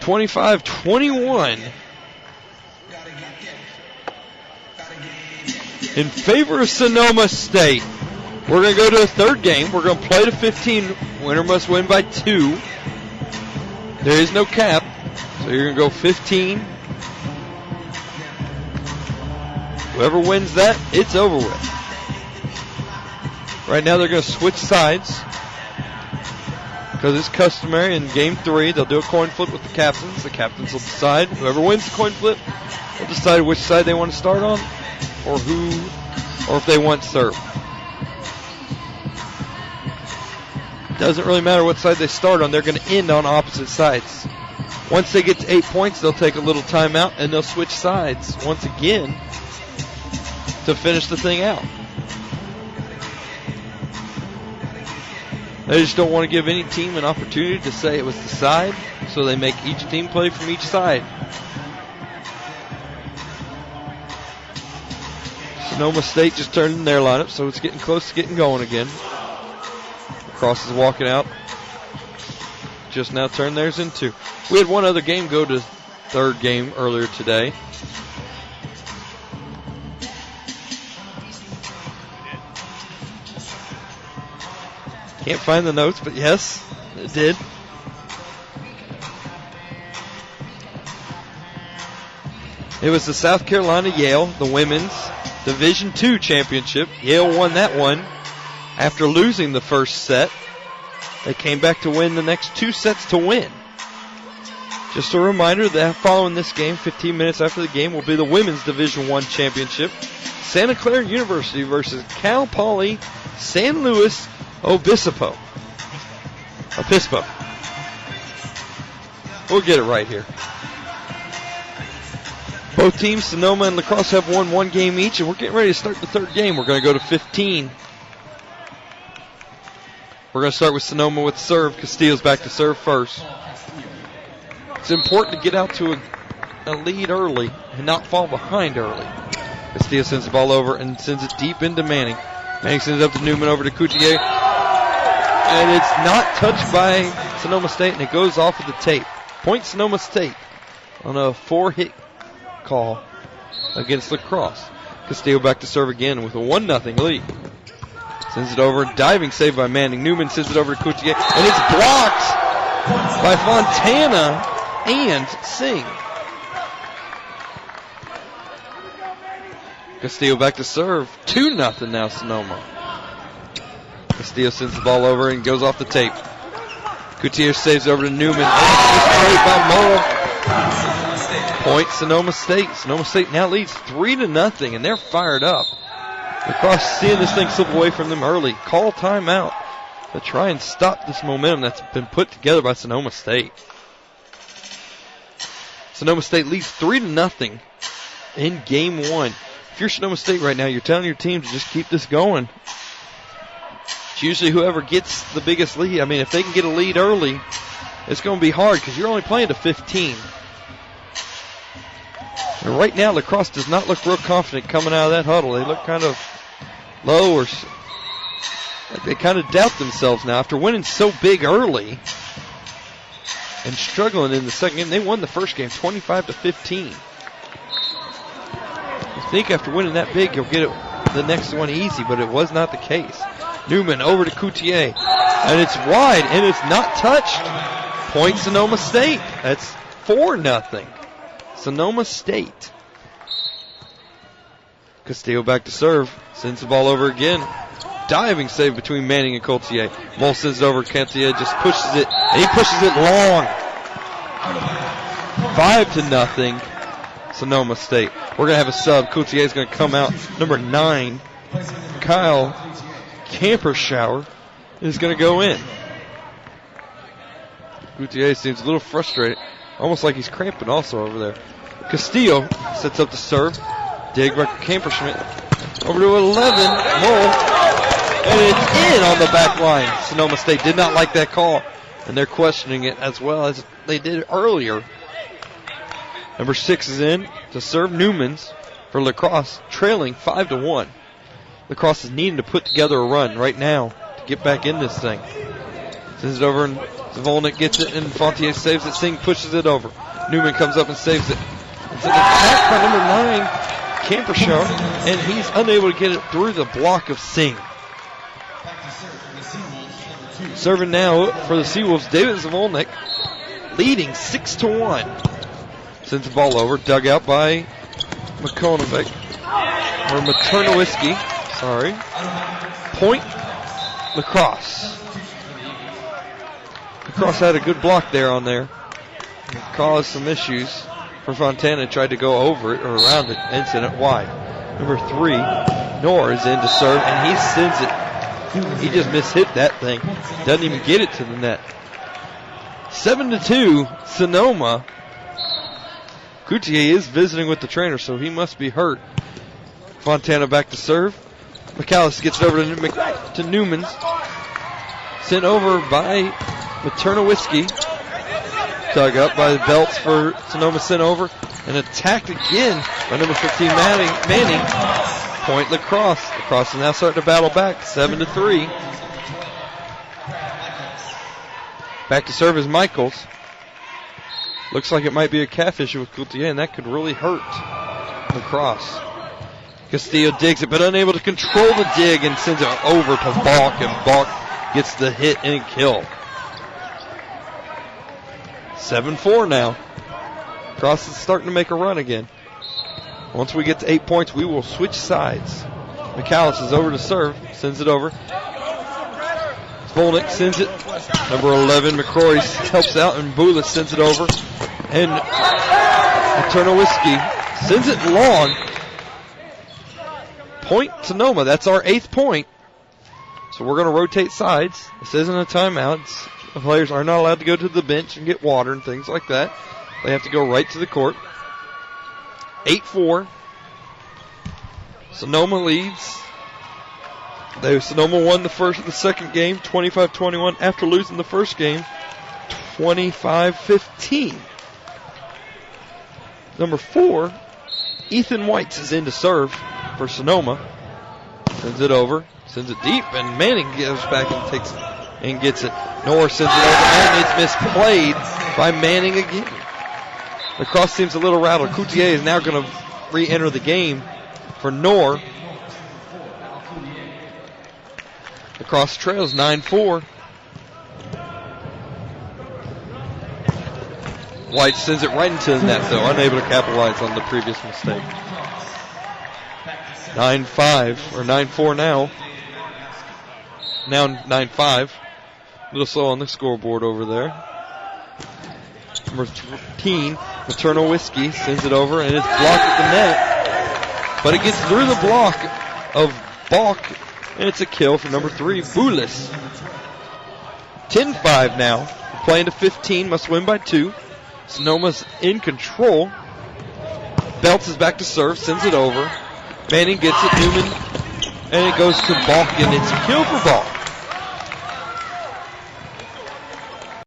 25-21 in favor of Sonoma State. We're going to go to a third game. We're going to play to 15. Winner must win by 2. There is no cap, so you're going to go 15. Whoever wins that, it's over with. Right now they're going to switch sides because it's customary in game 3. They'll do a coin flip with the captains. The captains will decide. Whoever wins the coin flip will decide which side they want to start on or if they want serve. Doesn't really matter what side they start on. They're going to end on opposite sides. Once they get to 8 points, they'll take a little timeout and they'll switch sides once again to finish the thing out. They just don't want to give any team an opportunity to say it was the side, so they make each team play from each side. Sonoma State just turned in their lineup, so it's getting close to getting going again. Crosse is walking out. Just now turned theirs in 2. We had one other game go to third game earlier today. Can't find the notes, but yes, it did. It was the South Carolina-Yale, the women's Division II championship. Yale won that one after losing the first set. They came back to win the next 2 sets to win. Just a reminder that following this game, 15 minutes after the game, will be the women's Division I championship. Santa Clara University versus Cal Poly San Luis Obispo. We'll get it right here. Both teams, Sonoma and La Crosse, have won 1 game each, and we're getting ready to start the third game. We're going to go to 15. We're going to start with Sonoma with serve. Castillo's back to serve first. It's important to get out to a lead early and not fall behind early. Castillo sends the ball over and sends it deep into Manning. Manning sends it up to Newman, over to Coutier. And it's not touched by Sonoma State, and it goes off of the tape. Point Sonoma State on a 4-hit call against La Crosse. Castillo back to serve again with a 1-0 lead. Sends it over, diving save by Manning. Newman sends it over to Coutier, and it's blocked by Fontana and Singh. Castillo back to serve. 2-0 now, Sonoma. Castillo sends the ball over and goes off the tape. Coutier saves over to Newman. Straight by Mole. Point Sonoma State. Sonoma State now leads 3-0, and they're fired up. La Crosse seeing this thing slip away from them early. Call timeout to try and stop this momentum that's been put together by Sonoma State. Sonoma State leads 3-0 in game 1. If you're Sonoma State right now, you're telling your team to just keep this going. It's usually whoever gets the biggest lead. I mean, if they can get a lead early, it's going to be hard because you're only playing to 15. And right now, La Crosse does not look real confident coming out of that huddle. They look kind of low, or like they kind of doubt themselves now after winning so big early and struggling in the second game. They won the first game 25-15. You think after winning that big, you'll get the next one easy, but it was not the case. Newman over to Coutier, and it's wide, and it's not touched. Point Sonoma State. That's 4-0. Sonoma State. Castillo back to serve. Sends the ball over again. Diving save between Manning and Coutier. Mole sends it over. Coutier just pushes it, and he pushes it long. 5-0. Sonoma State. We're going to have a sub. Coutier is going to come out. Number 9, Kyle Campershower, is going to go in. Coutier seems a little frustrated. Almost like he's cramping also over there. Castillo sets up the serve. Dig by Camperschmidt. Over to 11. Mole. And it's in on the back line. Sonoma State did not like that call, and they're questioning it as well as they did earlier. Number 6 is in to serve Newmans for La Crosse, trailing 5-1. La Crosse is needing to put together a run right now to get back in this thing. Sends it over, and Volnick gets it, and Fontier saves it. Singh pushes it over. Newman comes up and saves it. It's an attack by number 9, Campershaw, and he's unable to get it through the block of Singh. Serving now for the Seawolves, David Volnick, leading 6-1. Sends the ball over, dug out by McConaughey, or Maternowiski, sorry. Point, Lacrosse. Lacrosse had a good block there on there. It caused some issues for Fontana. Tried to go over it or around it and send it wide. Number 3, Knorr is in to serve, and he sends it. He just mishit that thing. Doesn't even get it to the net. 7-2, Sonoma. Coutier is visiting with the trainer, so he must be hurt. Fontana back to serve. McAllis gets it over to Newman. Sent over by Maternowiski. Dug up by the belts for Sonoma, sent over. And attacked again by number 15, Manning. Point Lacrosse. Lacrosse is now starting to battle back, 7-3. Back to serve is Michaels. Looks like it might be a calf issue with Coutier, and that could really hurt Lacrosse. Castillo digs it, but unable to control the dig, and sends it over to Balk, and Balk gets the hit and kill. 7-4 now. Crosse is starting to make a run again. Once we get to 8 points, we will switch sides. McAllis is over to serve, sends it over. Volnick sends it. Number 11, McCrory helps out, and Boulis sends it over. And Maternowiski sends it long. Point Sonoma. That's our 8th point. So we're going to rotate sides. This isn't a timeout. The players are not allowed to go to the bench and get water and things like that. They have to go right to the court. 8-4. Sonoma leads. Sonoma won the second game, 25-21, after losing the first game, 25-15. Number 4, Ethan Whites is in to serve for Sonoma. Sends it over, sends it deep, and Manning gives back and takes it and gets it. Knorr sends it over, and it's misplayed by Manning again. The cross seems a little rattled. Coutier is now going to re-enter the game for Knorr. The cross trails 9-4. White sends it right into the net, though, unable to capitalize on the previous mistake. 9-5, or 9-4 now. Now 9-5. A little slow on the scoreboard over there. Number 13, Maternowiski sends it over, and it's blocked at the net. But it gets through the block of Balk, and it's a kill for number 3, Boulis. 10-5 now. We're playing to 15, must win by 2. Sonoma's in control. Belts is back to serve, sends it over. Manning gets it, Newman, and it goes to Balk, and it's a kill for Balk.